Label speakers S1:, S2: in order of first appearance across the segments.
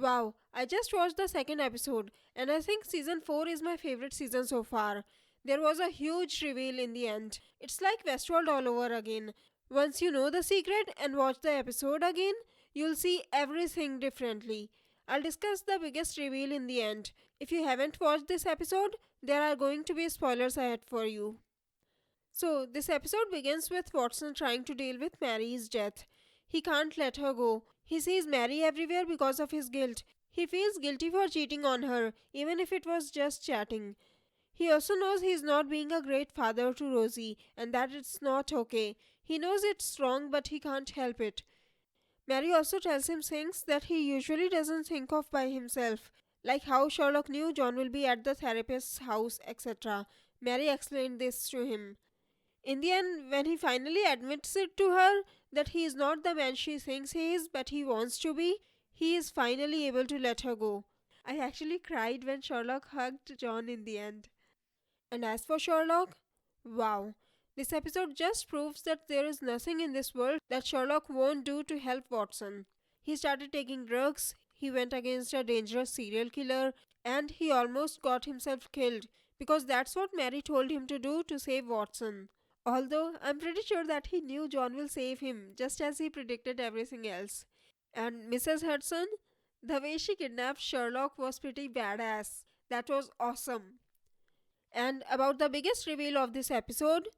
S1: Wow, I just watched the second episode and I think season 4 is my favorite season so far. There was a huge reveal in the end. It's like Westworld all over again. Once you know the secret and watch the episode again, you'll see everything differently. I'll discuss the biggest reveal in the end. If you haven't watched this episode, there are going to be spoilers ahead for you. So, this episode begins with Watson trying to deal with Mary's death. He can't let her go. He sees Mary everywhere because of his guilt. He feels guilty for cheating on her, even if it was just chatting. He also knows he's not being a great father to Rosie and that it's not okay. He knows it's wrong, but he can't help it. Mary also tells him things that he usually doesn't think of by himself, like how Sherlock knew John will be at the therapist's house, etc. Mary explained this to him. In the end, when he finally admits it to her that he is not the man she thinks he is but he wants to be, he is finally able to let her go. I actually cried when Sherlock hugged John in the end. And as for Sherlock, wow, this episode just proves that there is nothing in this world that Sherlock won't do to help Watson. He started taking drugs, he went against a dangerous serial killer, and he almost got himself killed because that's what Mary told him to do to save Watson. Although I'm pretty sure that he knew John will save him, just as he predicted everything else. And Mrs. Hudson, the way she kidnapped Sherlock was pretty badass. That was awesome. And about the biggest reveal of this episode,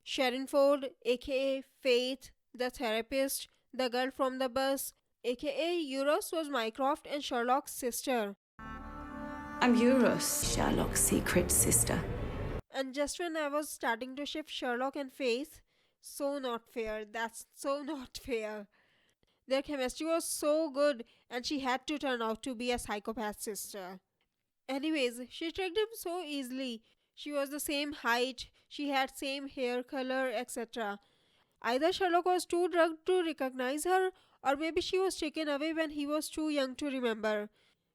S1: Sharon Ford, aka Faith, the therapist, the girl from the bus, aka Euros, was Mycroft and Sherlock's sister.
S2: I'm Eurus, Sherlock's secret sister.
S1: And just when I was starting to shift Sherlock and Faith, so not fair, that's so not fair. Their chemistry was so good, and she had to turn out to be a psychopath sister. Anyways, she tricked him so easily. She was the same height, she had same hair color, etc. Either Sherlock was too drugged to recognize her, or maybe she was taken away when he was too young to remember.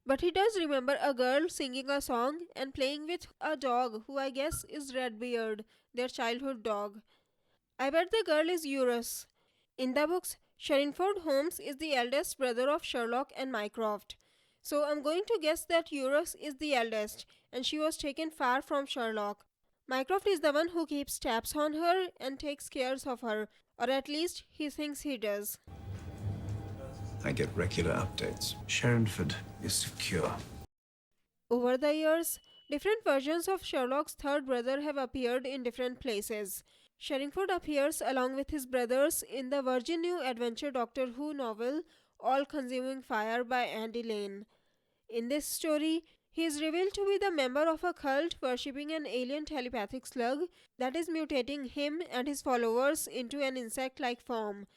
S1: But he does remember a girl singing a song and playing with a dog who I guess is Redbeard, their childhood dog. I bet the girl is Eurus. In the books, Sherrinford Holmes is the eldest brother of Sherlock and Mycroft. So I'm going to guess that Eurus is the eldest and she was taken far from Sherlock. Mycroft is the one who keeps tabs on her and takes care of her, or at least he thinks he does.
S3: I get regular updates. Sherrinford is secure.
S1: Over the years, different versions of Sherlock's third brother have appeared in different places. Sherringford appears along with his brothers in the Virgin New Adventure Doctor Who novel All Consuming Fire by Andy Lane. In this story, he is revealed to be the member of a cult worshipping an alien telepathic slug that is mutating him and his followers into an insect-like form.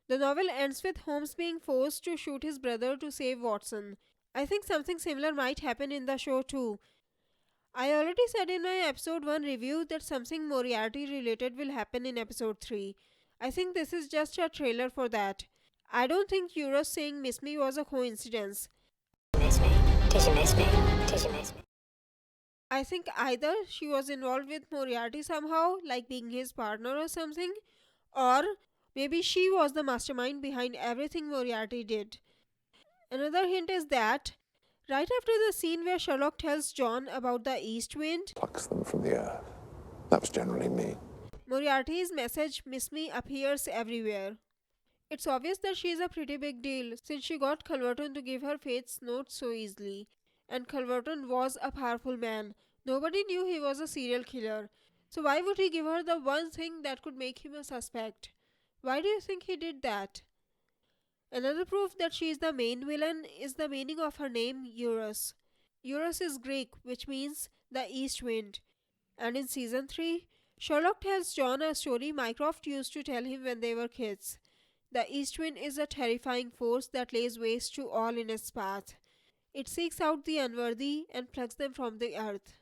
S1: The novel ends with Holmes being forced to shoot his brother to save Watson. I think something similar might happen in the show too. I already said in my episode 1 review that something Moriarty related will happen in episode 3. I think this is just a trailer for that. I don't think Eurus saying miss me was a coincidence.
S4: Miss me? Did you miss me? Did you miss me?
S1: I think either she was involved with Moriarty somehow, like being his partner or something, or maybe she was the mastermind behind everything Moriarty did. Another hint is that right after the scene where Sherlock tells John about the east wind,
S5: Plucks them from the earth. That was generally me.
S1: Moriarty's message miss me appears everywhere. It's obvious that she is a pretty big deal since she got Culverton to give her Faith's note so easily. And Culverton was a powerful man. Nobody knew he was a serial killer. So why would he give her the one thing that could make him a suspect? Why do you think he did that? Another proof that she is the main villain is the meaning of her name, Eurus. Eurus is Greek, which means the east wind. And in season 3, Sherlock tells John a story Mycroft used to tell him when they were kids. The east wind is a terrifying force that lays waste to all in its path. It seeks out the unworthy and plucks them from the earth.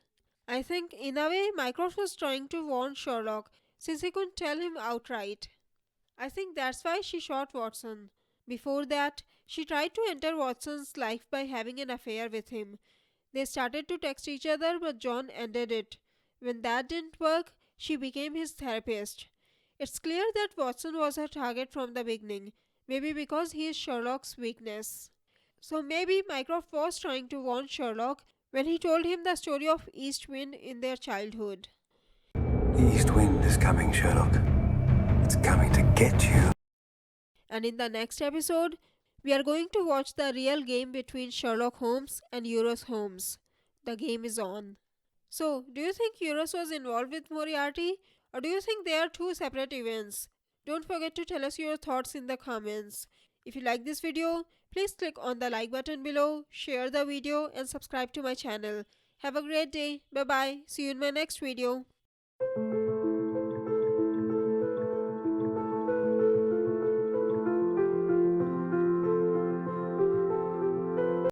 S1: I think, in a way, Mycroft was trying to warn Sherlock since he couldn't tell him outright. I think that's why she shot Watson. Before that, she tried to enter Watson's life by having an affair with him. They started to text each other, but John ended it. When that didn't work, she became his therapist. It's clear that Watson was her target from the beginning, maybe because he is Sherlock's weakness. So maybe Mycroft was trying to warn Sherlock when he told him the story of East Wind in their childhood.
S3: The East Wind is coming, Sherlock. It's coming to get you.
S1: And in the next episode, we are going to watch the real game between Sherlock Holmes and Euros Holmes. The game is on. So, do you think Euros was involved with Moriarty, or do you think they are two separate events? Don't forget to tell us your thoughts in the comments. If you like this video, please click on the like button below, share the video and subscribe to my channel. Have a great day. Bye bye. See you in my next video.